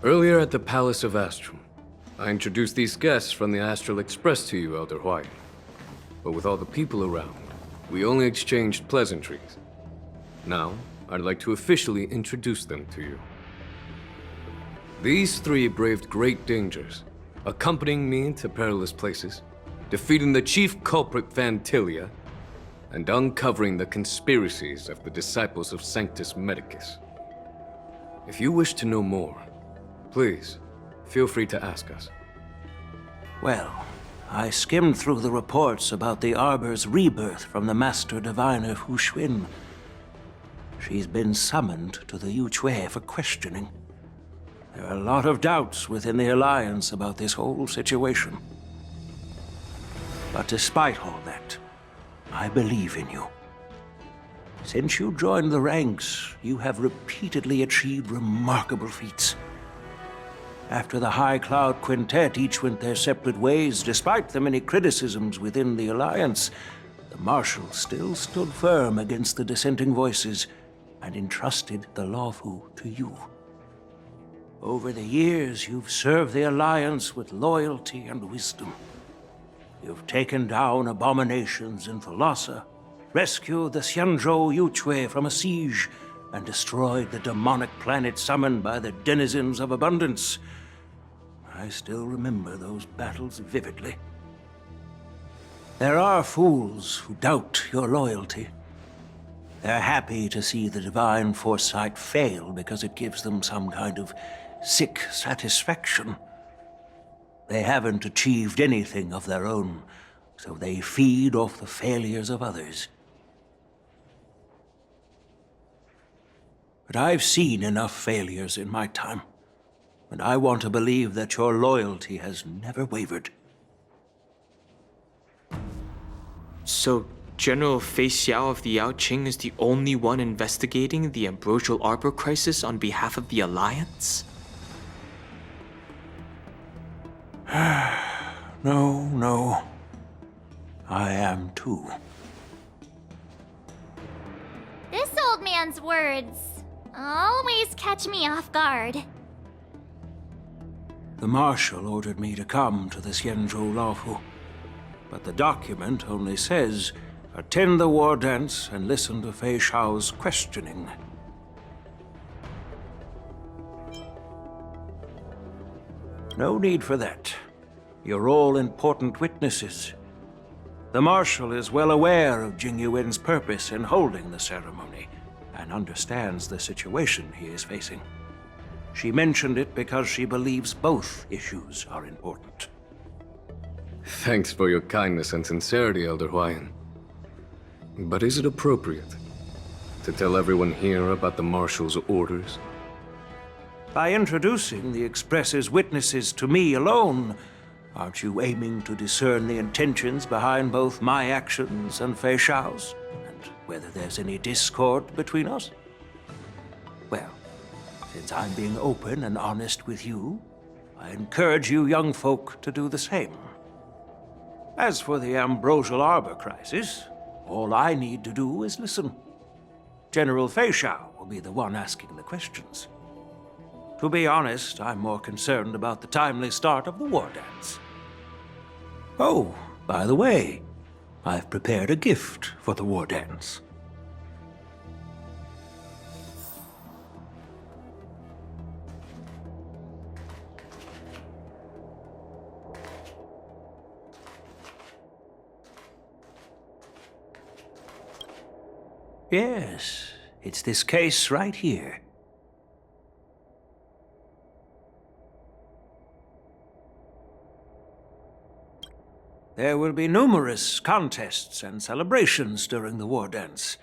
Earlier at the Palace of Astrum, I introduced these guests from the Astral Express to you, Elder White. But with all the people around, we only exchanged pleasantries. Now, I'd like to officially introduce them to you. These three braved great dangers, accompanying me to perilous places, defeating the chief culprit Fantilia, and uncovering the conspiracies of the disciples of Sanctus Medicus. If you wish to know more, please, feel free to ask us. Well, I skimmed through the reports about the Arbor's rebirth from the Master Diviner Fu Xuan. She's been summoned to the Yuchue for questioning. There are a lot of doubts within the Alliance about this whole situation. But despite all that, I believe in you. Since you joined the ranks, you have repeatedly achieved remarkable feats. After the High Cloud Quintet each went their separate ways, despite the many criticisms within the Alliance, the Marshal still stood firm against the dissenting voices and entrusted the Lawfu to you. Over the years, you've served the Alliance with loyalty and wisdom. You've taken down abominations in Thalassa, rescued the Xianzhou Yuchue from a siege, and destroyed the demonic planet summoned by the denizens of abundance. I still remember those battles vividly. There are fools who doubt your loyalty. They're happy to see the divine foresight fail because it gives them some kind of sick satisfaction. They haven't achieved anything of their own, so they feed off the failures of others. But I've seen enough failures in my time, and I want to believe that your loyalty has never wavered. So, General Fei Xiao of the Yaoqing is the only one investigating the Ambrosial Arbor crisis on behalf of the Alliance? No. I am too. This old man's words always catch me off guard. The Marshal ordered me to come to the Xianzhou Lawfu, but the document only says, attend the war dance and listen to Fei Xiao's questioning. No need for that. You're all important witnesses. The Marshal is well aware of Jing Yuan's purpose in holding the ceremony, and understands the situation he is facing. She mentioned it because she believes both issues are important. Thanks for your kindness and sincerity, Elder Huayan. But is it appropriate to tell everyone here about the Marshal's orders? By introducing the Express's witnesses to me alone, aren't you aiming to discern the intentions behind both my actions and Fei Xiao's? And whether there's any discord between us? Well, since I'm being open and honest with you, I encourage you young folk to do the same. As for the Ambrosial Arbor crisis, all I need to do is listen. General Fei Xiao will be the one asking the questions. To be honest, I'm more concerned about the timely start of the war dance. Oh, by the way, I've prepared a gift for the war dance. Yes, it's this case right here. There will be numerous contests and celebrations during the war dance,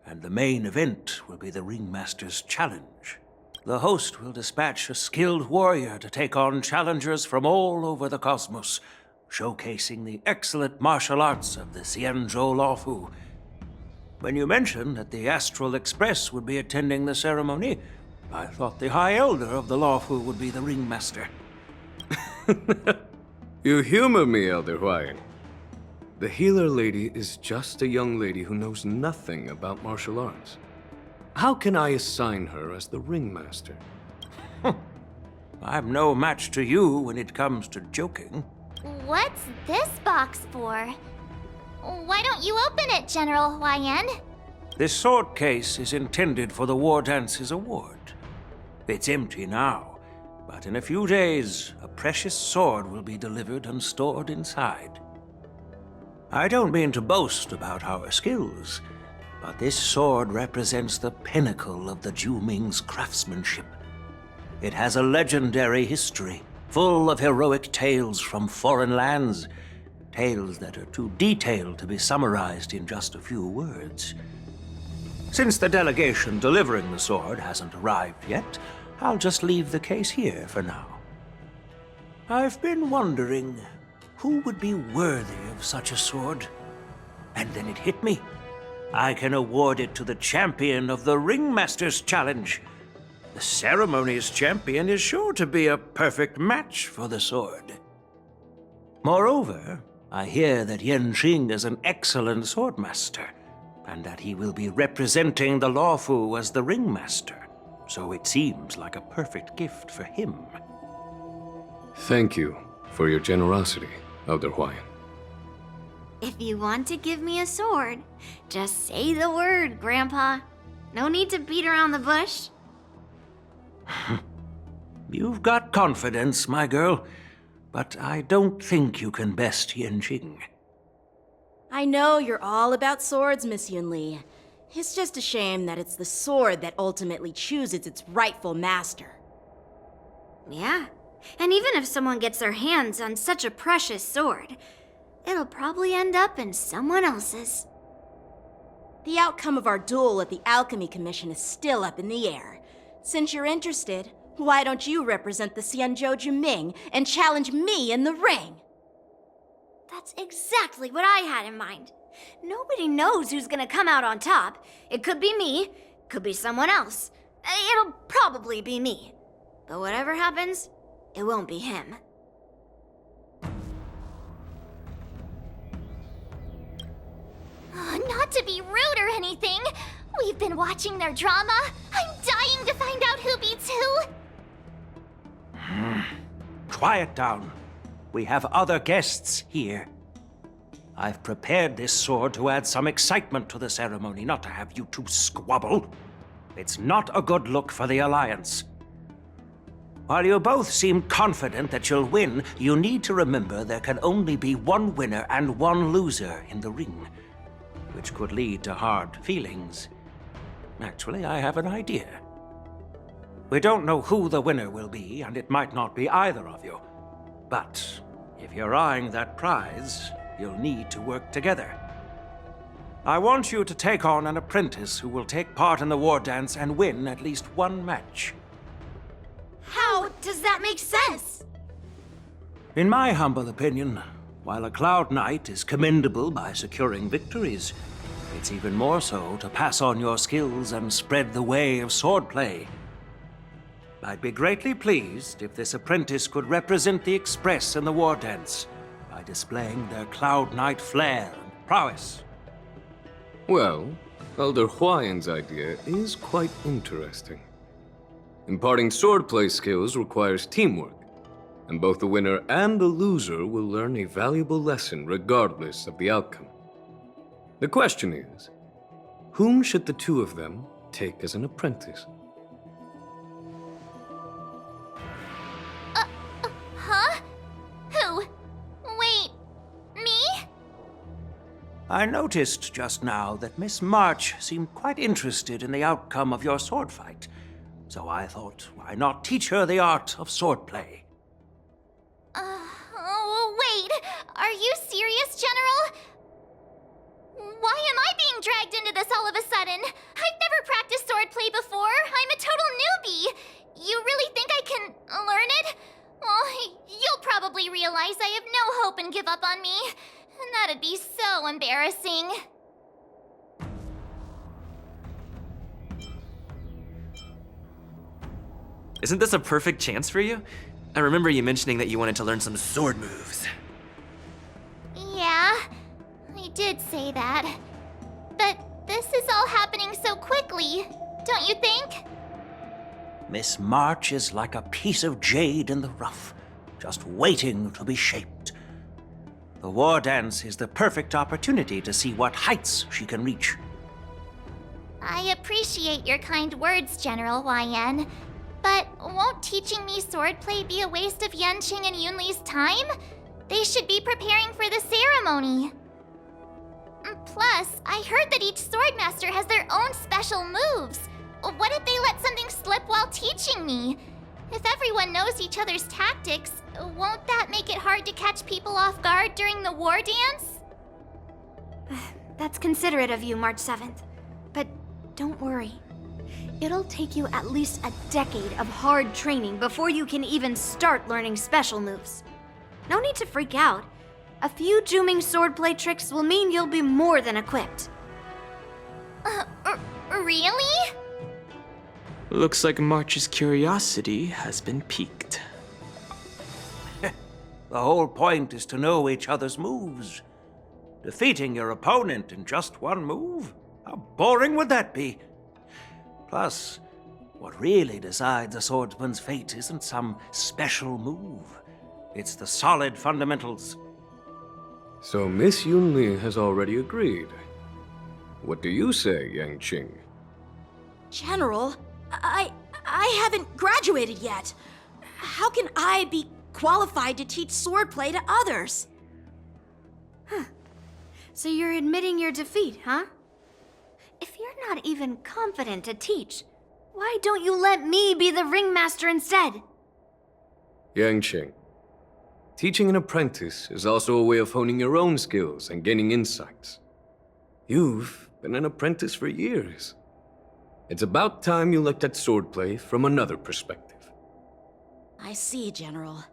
and the main event will be the Ringmaster's Challenge. The host will dispatch a skilled warrior to take on challengers from all over the cosmos, showcasing the excellent martial arts of the Xianzhou Lawfu. When you mentioned that the Astral Express would be attending the ceremony, I thought the High Elder of the Lawfu would be the Ringmaster. You humor me, Elder Huayan. The healer lady is just a young lady who knows nothing about martial arts. How can I assign her as the ringmaster? I'm no match to you when it comes to joking. What's this box for? Why don't you open it, General Huayan? This sword case is intended for the War Dance's award. It's empty now, but in a few days, a precious sword will be delivered and stored inside. I don't mean to boast about our skills, but this sword represents the pinnacle of the Ju-Ming's craftsmanship. It has a legendary history, full of heroic tales from foreign lands, tales that are too detailed to be summarized in just a few words. Since the delegation delivering the sword hasn't arrived yet, I'll just leave the case here for now. I've been wondering who would be worthy of such a sword. And then it hit me. I can award it to the champion of the Ringmaster's Challenge. The ceremony's champion is sure to be a perfect match for the sword. Moreover, I hear that Yanqing is an excellent swordmaster, and that he will be representing the Lawfu as the Ringmaster, so it seems like a perfect gift for him. Thank you for your generosity, Elder Huayan. If you want to give me a sword, just say the word, Grandpa. No need to beat around the bush. You've got confidence, my girl, but I don't think you can best Yanqing. I know you're all about swords, Miss Yunli. It's just a shame that it's the sword that ultimately chooses its rightful master. Yeah, and even if someone gets their hands on such a precious sword, it'll probably end up in someone else's. The outcome of our duel at the Alchemy Commission is still up in the air. Since you're interested, why don't you represent the Xianzhou Juming and challenge me in the ring? That's exactly what I had in mind. Nobody knows who's gonna come out on top. It could be me, could be someone else. It'll probably be me. But whatever happens, it won't be him. Not to be rude or anything. We've been watching their drama. I'm dying to find out who beats who. Quiet down. We have other guests here. I've prepared this sword to add some excitement to the ceremony, not to have you two squabble. It's not a good look for the Alliance. While you both seem confident that you'll win, you need to remember there can only be one winner and one loser in the ring, which could lead to hard feelings. Actually, I have an idea. We don't know who the winner will be, and it might not be either of you. But if you're eyeing that prize, you'll need to work together. I want you to take on an apprentice who will take part in the war dance and win at least one match. How does that make sense? In my humble opinion, while a Cloud Knight is commendable by securing victories, it's even more so to pass on your skills and spread the way of swordplay. I'd be greatly pleased if this apprentice could represent the Express in the war dance by displaying their Cloud Knight flair and prowess. Well, Elder Huayan's idea is quite interesting. Imparting swordplay skills requires teamwork, and both the winner and the loser will learn a valuable lesson regardless of the outcome. The question is, whom should the two of them take as an apprentice? Huh? Who? Wait, me? I noticed just now that Miss March seemed quite interested in the outcome of your sword fight, so I thought, why not teach her the art of swordplay? Oh, wait. Are you serious, General? Why am I being dragged into this all of a sudden? I've never practiced swordplay before. I'm a total newbie. You really think I can learn it? Well, you'll probably realize I have no hope and give up on me. And that'd be so embarrassing. Isn't this a perfect chance for you? I remember you mentioning that you wanted to learn some sword moves. Yeah, I did say that. But this is all happening so quickly, don't you think? Miss March is like a piece of jade in the rough, just waiting to be shaped. The war dance is the perfect opportunity to see what heights she can reach. I appreciate your kind words, General YN. But won't teaching me swordplay be a waste of Yanqing and Yunli's time? They should be preparing for the ceremony. Plus, I heard that each swordmaster has their own special moves. What if they let something slip while teaching me? If everyone knows each other's tactics, won't that make it hard to catch people off guard during the war dance? That's considerate of you, March 7th. But don't worry. It'll take you at least a decade of hard training before you can even start learning special moves. No need to freak out. A few Juming swordplay tricks will mean you'll be more than equipped. Really? Looks like March's curiosity has been piqued. The whole point is to know each other's moves. Defeating your opponent in just one move? How boring would that be? Plus, what really decides a swordsman's fate isn't some special move. It's the solid fundamentals. So Miss Yunli has already agreed. What do you say, Yanqing? General, I haven't graduated yet. How can I be qualified to teach swordplay to others? So you're admitting your defeat, huh? If you're not even confident to teach, why don't you let me be the ringmaster instead? Yanqing, teaching an apprentice is also a way of honing your own skills and gaining insights. You've been an apprentice for years. It's about time you looked at swordplay from another perspective. I see, General.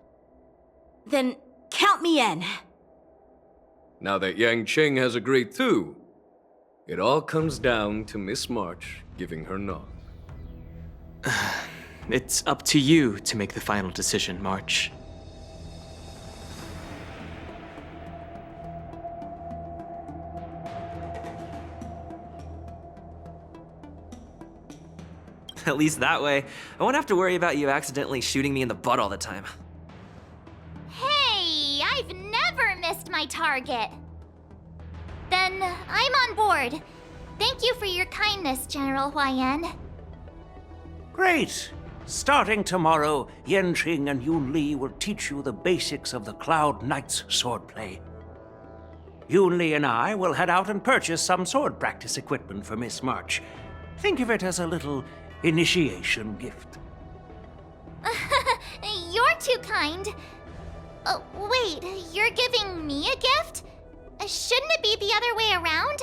Then count me in. Now that Yanqing has agreed too, it all comes down to Miss March giving her nod. It's up to you to make the final decision, March. At least that way, I won't have to worry about you accidentally shooting me in the butt all the time. Hey, I've never missed my target. Then I'm on board. Thank you for your kindness, General YN. Great! Starting tomorrow, Yanqing and Yunli will teach you the basics of the Cloud Knight's swordplay. Yunli and I will head out and purchase some sword practice equipment for Miss March. Think of it as a little initiation gift. You're too kind. Wait, you're giving me a gift? Shouldn't it be the other way around?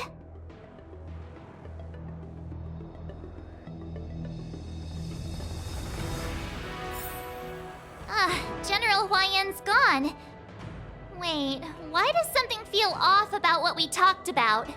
General YN's gone. Wait, why does something feel off about what we talked about?